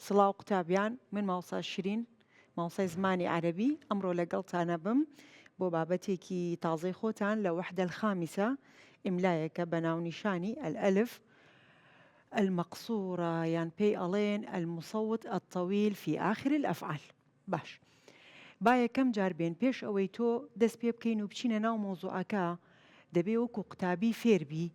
سڵاو قوتابیان، من ماوسا شیرین، ماوسای زمانی عەرەبی ئەمڕۆ لەگەڵتانە بم بۆ بابەتێکی تازەی خۆتان لە وەحدە الخامسە ئیملایەکە بە ناونیشانی الألف المقصورة یان پێی ئەڵێن المصوت الطويل في آخر الأفعال. باش با یەکەم جار بێن پێش ئەوەی تۆ دەست پێ بکەین و بچینە ناو مۆزوعەکە دەبێ وەکو قوتابی فێربی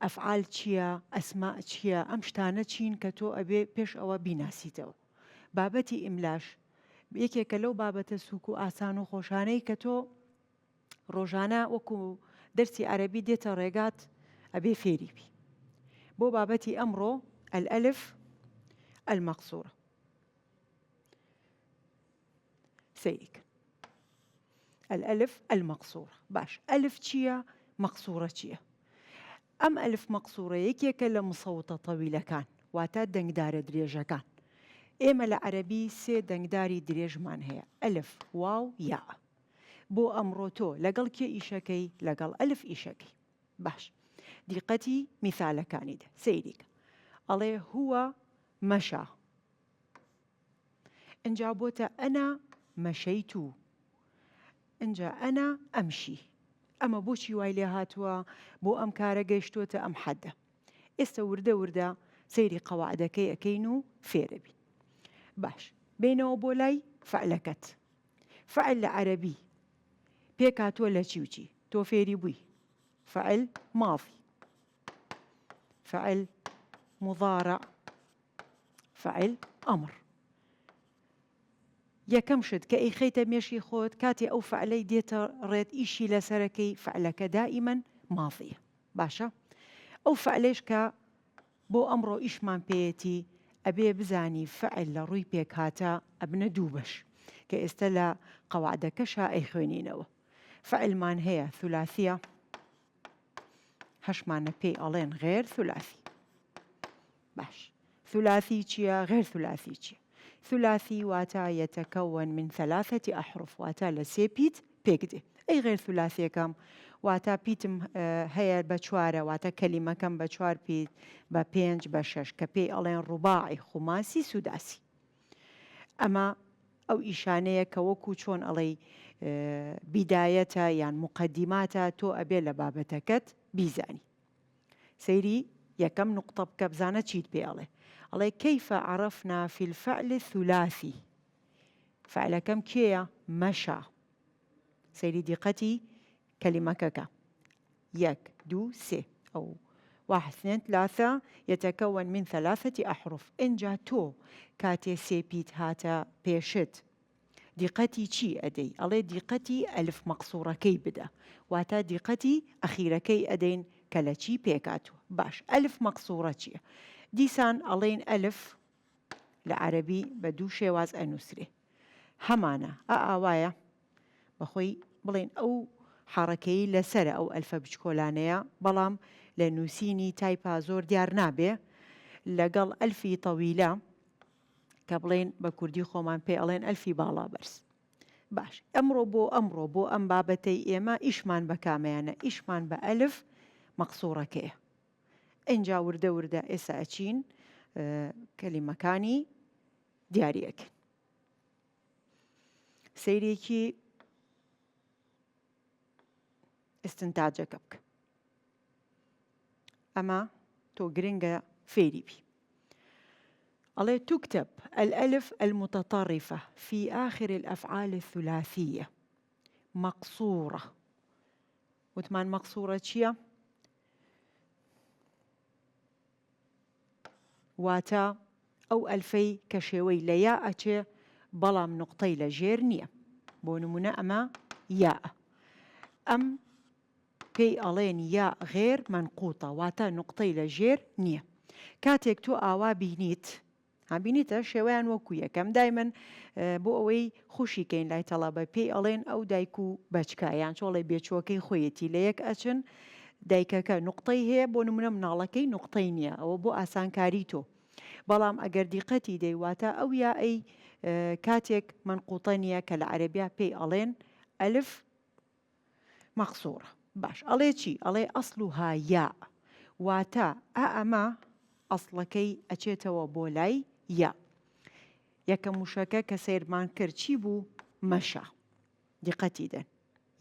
ئەفعال چییە، ئەسما چییە، ئەم شتانە چین کە تۆ ئەبێ پێش ئەوە بیناسیتەوە. بابەتی ئیملاش یەکێکە لەو بابەتە سووک و ئاسان و خۆشانەی کە تۆ ڕۆژانە وەکو دەرسی عەرەبی دێتە ڕێگات ئەبێ فێری بی. بۆ بابەتی ئەمڕۆ الألف المقصورة سەیریکە. الألف المقصورة. باش ئەلف چییە؟ مەقسوورە چییە؟ ئەم ئەلف مەقسوورە یەکێکە لە مسەوتە تەویلەکان، واتە دەنگدارە درێژەکان. ئێمە لە عەرەبی سێ دەنگداری درێژمان هەیە: ئەلف، واو، یا. بۆ ئەمڕۆ تۆ لەگەڵ کێ ئیشەکەی؟ لەگەڵ ئەلف ئیشەکەی. باش دیقەتی میثالەکانیدا سەیریکە. ئەڵێ هووە مەشا، ئەنجا بۆتە ئەنا مەشەیتو، ئەنجا ئەنا ئەمشی. ئەمە بۆچی وای لێ هاتووە؟ بۆ ئەم کارە گەیشتوتە ئەم حەدە. ئێستا وردە وردە سەیری قەواعدەکەی ئەەکەین و فێرەبین. باش بینەوە بۆ لای فعلەکەت. فعل لە عەرەبی پێک هاتووە لە چی و چی؟ تۆ فێری بووی. فعل ماضی، فعل مضارع، فعل ئەمر. یەکەم شت کە ئەیخەیتە مێشی خۆت کاتی ئەو فعلەی دێتە ڕێت ئیشی لەسەرەکەی فعلەکە دائیمەن ماضیە. باشە ئەو فعلێش کە بۆ ئەمڕۆ ئیشمان پێیەتی ئەبێ بزانی فعل لە ڕووی پێک هاتە ئەبنە دوو بەش کە ئێستا لە قەواعدەکەشا ئەیخوێنینەوە. فعلمان هەیە ثلاثیە، هەشمانە پێی ئەڵێن غێر ثلاثی. باش ثلاثی چییە؟ غێر ثلاثی چییە؟ ثلاثي واتا يتكون من 3 أحرف، واتا لسي بيت بيكدي. أي غير ثلاثي كم واتا بيتم هيا بچوارة، واتا كلمة كم بچوار بيت ببينج بشش كبي ألين رباعي خماسي سداسي. أما أو إشانية كوكو چون ألي بداية يعني مقدماتا تو أبي لبابتكت بيزاني. سيري يكم نقطة بكبزانة تشيد بيالي. الله كيف عرفنا في الفعل الثلاثي؟ فعل كم كيا؟ مشى. سيري دقتي كلمة كاكا يك دو سي أو 1 2 3 يتكون من 3 أحرف. إنجا تو كاتي سي بيت هاتا بيشت. دقتي چی أدي؟ الله دقتي ألف مقصورة كي بدا، واتا دقتي أخيرة كي أدين كلا چی بيكاتو. باش ألف مقصورة چی؟ دیسان ئەڵێن ئەلف لە عەرەبی بە دوو شێواز ئەنووسرێ. هەمانە ئاوایە بەخۆی بڵێن ئەو حەڕەکەی لەسرە ئەو ئەلفە بچکۆلانەیە، بەڵام لە نووسینی تایپا زۆر دیار نابێ لەگەڵ ئەلفی تەویلە کە بڵێن بە کوردی خۆمان پێ ئەڵێن ئەلفی باڵا بەرز. باش ئەمڕۆ بۆ ئەم بابەتەی ئێمە ئیشمان بە کامەیانە؟ ئیشمان بە ئەلف مەقسوورەکەیە. ئەنجا وردە وردە ئێستا ئەچین کەلیمەکانی دیاریەکەن. سەیرێکی ئستنتاجەکە بکە. ئەمە تۆ گرنگە فێری بی. ئەڵێ تكتب الألف المتطرفة في آخر الأفعال الثلاثية مقصورة. وتمان مقصورة چییە؟ واتا ئەو ئەلفەی کە شێوەی لە یا ئەچێ بەڵام نقطەی لە ژێر نییە. بۆ نمونە ئەمە یاء، ئەم پێی ئەڵێن یا غێر منقوتە، واتە نقطەی لە ژێر نییە. کاتێک تۆ ئاوا بینیت بینیتە شێوەیان وەکو یەکەم دایمەن بۆ ئەوەی خوشیکەین لای تەڵەبە پێی ئەڵێن ئەو دایک و بەچکایان چۆڵی بێچووەکەی خۆیەتی لە یەک ئەچن دایکەکە نقطەی هەیە، بۆ نمونە مناڵەکەی نقطەی نییە، ئەوە بۆ ئاسانکاری تۆ. بەڵام ئەگەر دیقەتی دەیواتە ئەو یا ئەی کاتێک منقوتە نییە کە لە عەرەبیا پێی ئەڵێن ئەلف مەقسوورە. باش ئەڵێ چی؟ ئەڵێ ئەسڵوها یا، واتە ئەمە ئەسڵەکەی ئەچێتەوە بۆ لای یا. یەکەم وشەکە کە سیرمان کرد چی بوو؟ مەشە. دقەتی دەن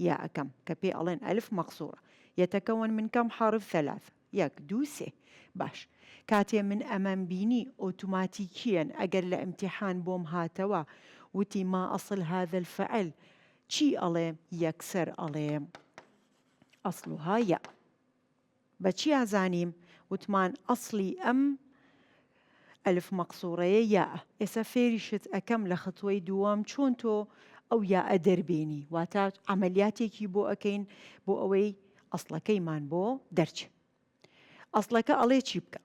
یا ئەەکەم کە پێ ئەڵێن ئەلف مەقسوورە. يتكون من كم حرف؟ 3. 1 2 3. باش کاتێ من ئەمەم بینی ئۆتوماتیکیەن ئەگەر لە ئیمتیحان بۆم هاتەوە وتی ما ئەصل هذا الفعل چی ئەڵێ؟ یەکسەر ئەڵێم ئەصلها یا. بەچی ئازانیم؟ وتمان ئەصلی ئەم ئەلف مەقسوورەیە یاءە. ئێستا فێریشت ئەەکەم لە خطوەی دووەم چۆن تۆ ئەو یاءە دەربێنی، واتە عملیاتێکی بۆ ئەەکەین بۆ ئەوەی ئەصلەکەیمان بۆ دەرچێ. ئەصلەکە ئەڵێ چی بکە؟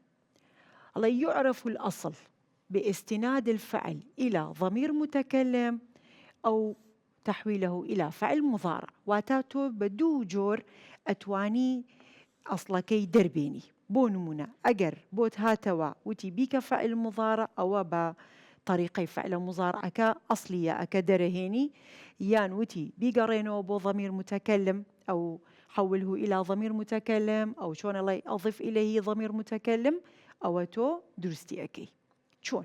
ئەڵێ يعرف الأصل باستناد الفعل إلى ضمير متكلم أو تحويله إلى فعل مضارع. واتاتو بدو جور أتواني أصلكي دربيني. بۆ نمونە ئەگەر بۆت هاتەوە وتی بیکە فعل مضارع ئەوە بە طریقەی فعل مضارعەکە ئەصلی یاءەکە دەرەهێنی، یان وتی بیگەڕێنەوە بۆ ضمير متكلم أو حوله إلى ضمير متكلم أو شون الله أضف إليه ضمير متكلم أو تو درستي أكي. شون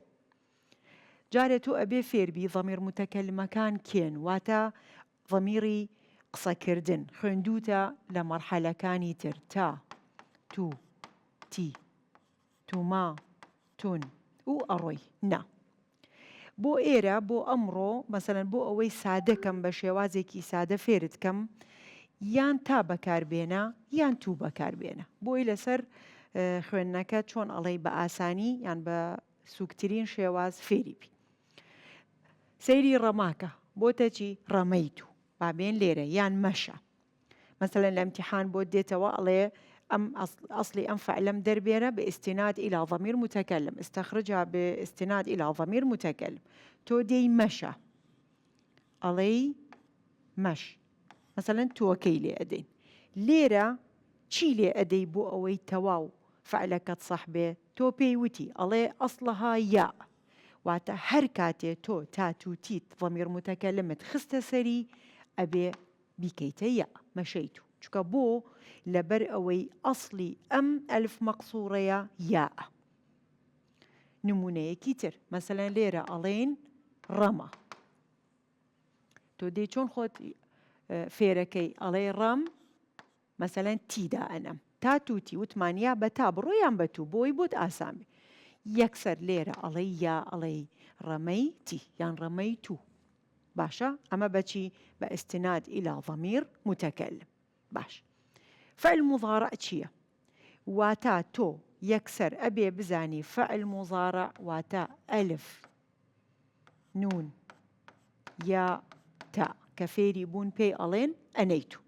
جارتو أبي فير بي ضمير متكلم كان كين واتا ضميري قصة كردن خندوتا لمرحلة كاني تر تا تو تي توما تون و أروي نا. بۆ ئێرە بۆ ئەمڕۆ مەسەلەن بۆ ئەوەی سادەکەم بە شێوازێکی سادە فێرتکەم یان تا بەکاربێنە یان تو بەکاربێنە بۆی لەسەر خوێندنەکە چۆن ئەڵێ بە ئاسانی یان بە سوکترین شێواز فێری بی. سەیری ڕەماکە بۆتە چی؟ ڕەمەیت و بابێن لێرە یان مەشە. مەسەلەن لە ئیمتیحان بۆ دێتەوە ئەڵێ أم أصلي أنفع لم دربيرة باستناد إلى ضمير متكلم، استخرجها باستناد إلى ضمير متكلم. تو دي مشى علي مش مثلا توكي لي أدين ليرة شي لي أدي بو أوي تواو فعلك صحبه تو بيوتي علي أصلها ياء واتا حركاتي تو تا تو تيت ضمير متكلم خست سري أبي بكيت ياء مشيتو چکە بۆ لەبەر ئەوەی ئەصلی ئەم ئەلف مەقسوورەیە یاءە. نمونەیەکی تر مەسەلەن لێرە ئەڵێن ڕەمە تۆ دێ چۆن خۆت فێرەکەی ئەڵێ ڕەم مەسەلەن تیدا ئەنەم تا توتی وتمانیا بە تا بڕۆیان بە تو بۆی بۆت ئاسان بێ یەکسەر لێرە ئەڵێ یا ئەڵێ ڕەمەی تی یان ڕەمەی تو. باشە ئەمە بەچی؟ بە ئستناد إلى ضمير متكلم. باش فعل مضارع چییە؟ واتا تۆ یەکسەر ئەبێ بزانی فعل مضارع واتا ئەلف نون یا تا کە فێری بوون پێی ئەڵێن ئەنەیتو.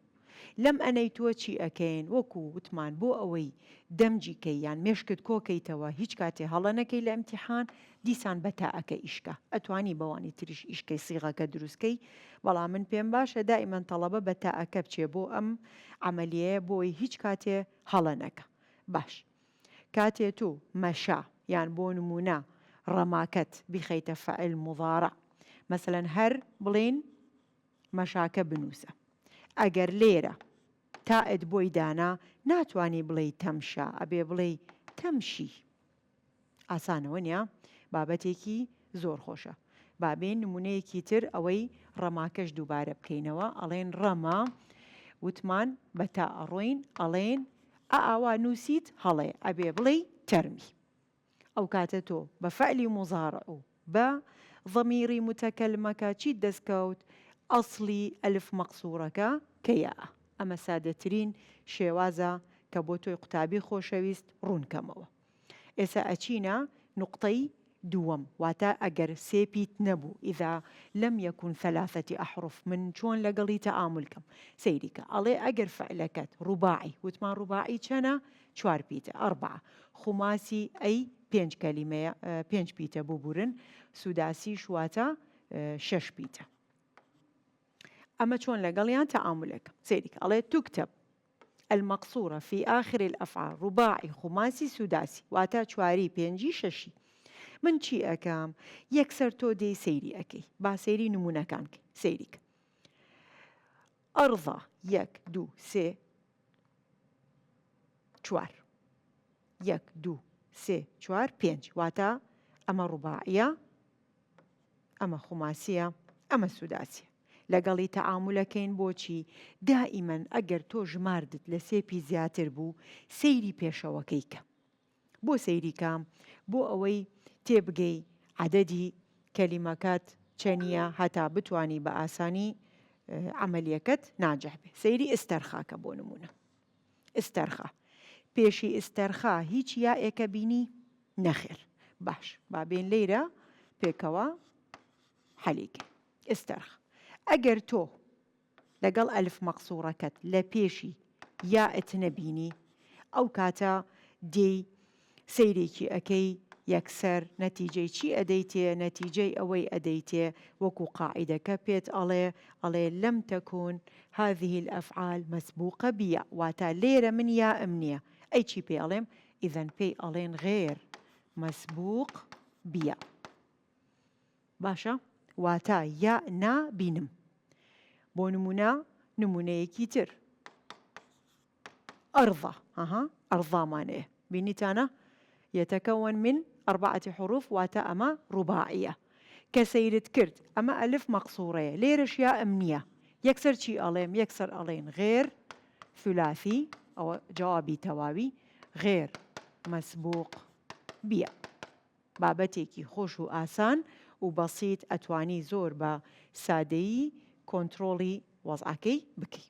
لەم ئەنەیتووە چی ئەکەین؟ وەکو وتمان بۆ ئەوەی دەمجیکەی یان مێشکت کۆکەیتەوە هیچ کاتێ هەڵە نەکەی لە ئیمتیحان دیسان بە تاەکە ئیشکە ئەتوانی بەوانی تریش ئیشکەی سیغەکە دروستکەی. بەڵام من پێم باشە دائیمەن تەڵەبە بە تاەکە بچێ بۆ ئەم عملیەیە بۆی هیچ کاتێ هەڵە نەکە. باش کاتێ تو مەشا یان بۆ نمونە ڕەماکەت بیخەیتە فعل مضارع مەسەلەن هەر بڵێن مەشاکە بنووسە ئەگەر لێرە تائت بۆی دانا ناتوانی بڵێ تەمشا ئەبێ بڵێ تەمشی. ئاسانەوە نیە؟ بابەتێکی زۆر خۆشە. بابێن نمونەیەکی تر ئەوەی ڕەماکەش دووبارە بکەینەوە ئەڵێن ڕەما وتمان بە تا ئەڕۆین ئەڵێن ئاوا نووسیت هەڵێ ئەبێ بڵێ تەرمی. ئەو کاتە تۆ بە فعلی مضارع و بە ضەمیری متەکەلمەکە چیت دەستکەوت؟ ئەصلی ئەلف مەقسوورەکە کە یاءە. ئەمە سادەترین شێوازە کە بۆ تۆی قوتابی خۆشەویست ڕوونکەمەوە. ئێستا ئەچینە نقطەی دووەم واتە ئەگەر سێپیت نەبوو ئیذا لەم یەکون 3 ئەحرف من چۆن لەگەڵی تەعاملکەم سەیریکە ئەڵێ ئەگەر فعلەکەت ڕوباعی وتمان ڕوباعی چەنە؟ 4 پیتە 4 خوماسی ئەی 5 کەلیمەیە 5 پیتە ببورن سوداسی شواتە 6 پیتە. ئەمە چۆن لەگەڵیان تەعاملەکەم سەیریکە ئەڵێ تكتب المقصورة في آخر الأفعال رباعي خماسي سداسي واتا 4 5 6. من چی ئەەکەم؟ یەکسەر تۆ دێی سەیری ئەەکەی با سەیری نمونونەکانکە سەیریکە ئەرضا 1 2 3 4 1 2 3 4 5 واتە ئەمە ڕوباعیە ئەمە خماسیە، ئەمە سوداسیە. لەگەڵی تەعاملەکەین بۆچی دائیمەن ئەگەر تۆ ژماردت لە سێپی زیاتر بوو سەیری پێشەوەکەی کە بۆ سەیری کام بۆ ئەوەی تێبگەی عەدەدی کەلیمەکات چەندە هەتا بتوانی بە ئاسانی عملیەکەت ناجح بێ. سەیری ئستەرخاکە بۆ نمونە. ئستەرخا پێشی ئستەرخا هیچ یائێکە بینی؟ نەخێر. باش با بێن لێرە پێکەوە حەلیکە. ئستەرخا ئەگەر تۆ لەگەڵ ئەلف مەقسوورەکەت لە پێشی یائت نەبینی ئەو کاتە دێی سەیرێکی ئەەکەی یەکسەر نەتیجەی چی ئەدەیتێ؟ نەتیجەی ئەوەی ئەدەیتێ وەکو قاعیدەکە پێت ئەڵێ لەم تەکون هذه الأفعال مسبوقة بياء واتە لێرە من یا ئەم نییە ئەی چی پێ ئەڵێم؟ ئیذەن پێی ئەڵێن غێر مسبوق بياء. باشە واتە یا نابینم. بۆ نمونەیەکی تر ئەرضە ئەرضامانەیە بینیتانە يتكون من 4 حروف واتە ئەمە ڕوباعیە کە سەیرت کرد ئەمە ئەلف مەقسوورەیە لێرەش یا ئەم نییە یەکسەر چی ئەڵێم؟ یەکسەر ئەڵێن غێر ثلاثی ئەوە جوابی تەواوی غێر مسبوق بياء. بابەتێکی خۆش و ئاسان و بەسیط ئەتوانی زۆر بە سادەیی کۆنتڕۆڵی وەزعەکەی بکەی.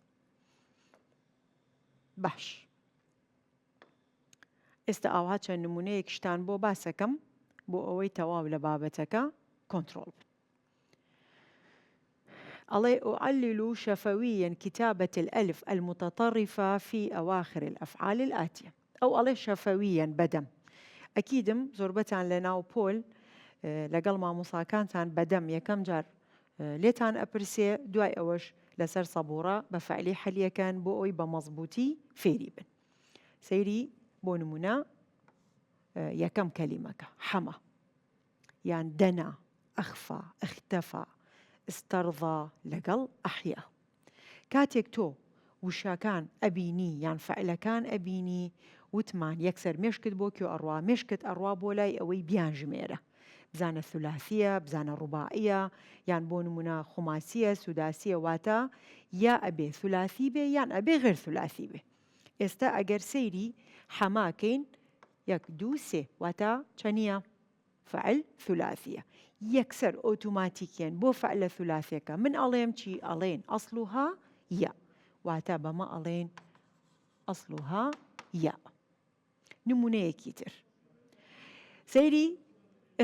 باش ئێستا ئاوا چەند نمونەیەکشتان بۆ باسەکەم بۆ ئەوەی تەواو لە بابەتەکە کۆنتڕۆڵ بن. ئەڵێ أعلل شفويا كتابة الألف المتطرفة في أواخر الأفعال الآتية. أو ئەڵێ شەفەویەن بەدەم. ئەکیدم زۆربەتان لە ناو پۆل لەگەڵ مامۆساکانتان بەدەم یەکەم جار لێتان ئەپرسێ دوای ئەوەش لەسەر سەبوورە بە فعلی حەلیەکان بۆ ئەوی بە مەزبوطی فێری بن. سەیری بۆ نمونە یەکەم کەلیمەکە حەمە یان دەنا ئەخفا ئەختەفا ئستەرضا لەگەڵ ئەحیا. کاتێک تۆ وشەکان ئەبینی یان فعلەکان ئەبینی وتمان یەکسەر مێشکت بۆ کێ ئەڕوا مێشکت ئەڕوا بۆ لای ئەوەی بیان ژمێرە بزانە ثلاثیە بزانە ڕوباعیە یان بۆ نمونە خماسیە سوداسیە واتە یا ئەبێ ثلاثی بێ یان ئەبێ غێر ثلاثی بێ. ئێستا ئەگەر سەیری حەماکەین 1 2 3 واتە چەندە؟ فعل ثلاثیە یەکسەر ئۆتوماتیکیان بۆ فعلە ثلاثیەکە من ئەڵێم چی؟ ئەڵێن ئەسڵها یا واتە بەمە ئەڵێن ئەسڵها یا. نمونەیەکی تر سەیری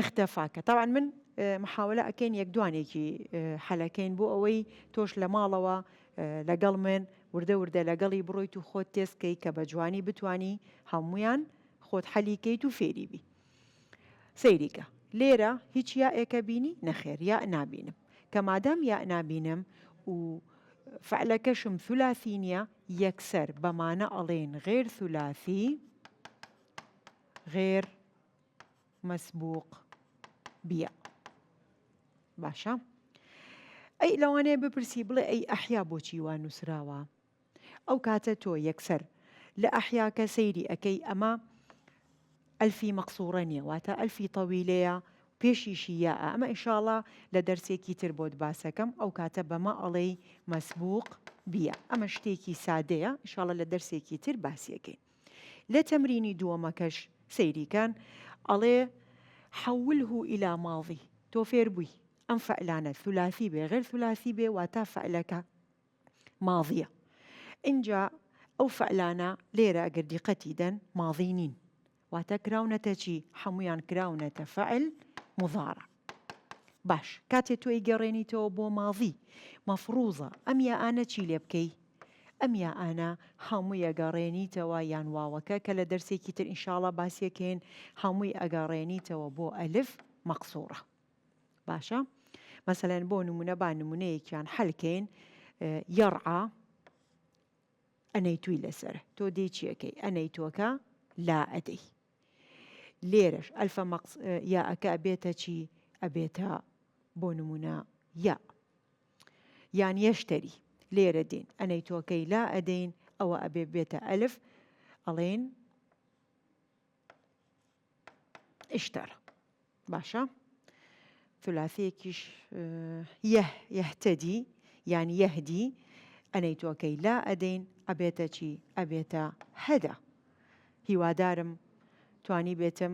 اختەفاکە. طبعا من محاولە ئەکەین یەک دوانێکی حەلەکەین بۆ ئەوەی تۆش لە ماڵەوە لەگەڵ من وردە وردە لەگەڵی بڕۆیت و خۆت تێستکەی کە بە جوانی بتانی هەمویان خۆت حەلیکەیت و فێری بی. سەیریکە لێرە هیچ یائێکە بینی؟ نەخێر یا نابینم. کە مادام یا نابینم و فعلەکەشم ثلاثی نییە یەکسەر بەمانە ئەڵێن غێر ثلاثی غێر مسبوق بياء. باشە ئەی لەوانەیە بپرسی بڵێ ئەی ئەحیا بۆچی وان نووسراوە؟ ئەو کاتە تۆ یەکسەر لە ئەحیاکە سەیری ئەەکەی ئەمە ئەلفی مەقسوورە نییە واتە ئەلفی تەویلەیە پێشیشی یاء ئەمە ئینشاڵڵا لە دەرسێکی تر بۆت باسەکەم ئەو کاتە بەمە ئەڵێ مەسبوق بياء. ئەمە شتێکی سادەیە ئینشاڵڵا لە دەرسێکی تر باسیەکەین. لە تەمرینی دووەمەکەش سەیریکان ئەڵێ حوله إلى ماضي تۆ فێر بووی ئەم فعلانە ثلاثی بێ غێر ثلاثی بێ واتە فعلەکە ماضیە. اینجا ئەو فعلانە لێرە ئەگەر دیقەتی دەن ماضی نین واتە کراونەتە چی؟ هەمویان کراونەتە فعل مضارع. باش کاتێ تۆی گەڕێنیتەوە بۆ ماضی مەفروزە ئەم یائانە چی لێ بکەی؟ ئەم یائانە هەمووی ئەگەڕێنیتەوە یان واوەکە کە لە دەرسێکی تر ئینشاڵڵا باسیەکەین هەمووی ئەگەڕێنیتەوە بۆ ئەلف مەقسوورە. باشە مەسەلەن بۆ نمونە با نمونەیەکیان حەلکەین یەڕعا ئەنەیتووی لەسەر تۆ دێی چیەکەی؟ ئەنەیتۆکە لا ئەدەی لێرەش ئەلفە یاءەکە ئەبێتە چی؟ ئەبێتە بۆ نمونە یا یان یەشتەری لێرە دێن ئەنەیتۆکەی لا ئەدەین ئەوە ئەبێ بێتە ئەلف ئەڵێن اشترى. باشە ثلاثيكش يهتدي يعني يهدي أنيتو كي لا أدين أبيتشي أبيتا هدا هیوادارم توانی بێتم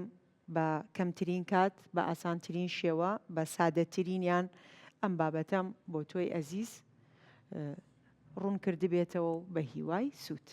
بە کەمترین کات بە ئاسانترین شێوە بە سادەترینیان ئەم بابەتەم بۆ تۆی ئەزیز ڕوون کردبێتەوە و بە هیوای سوود.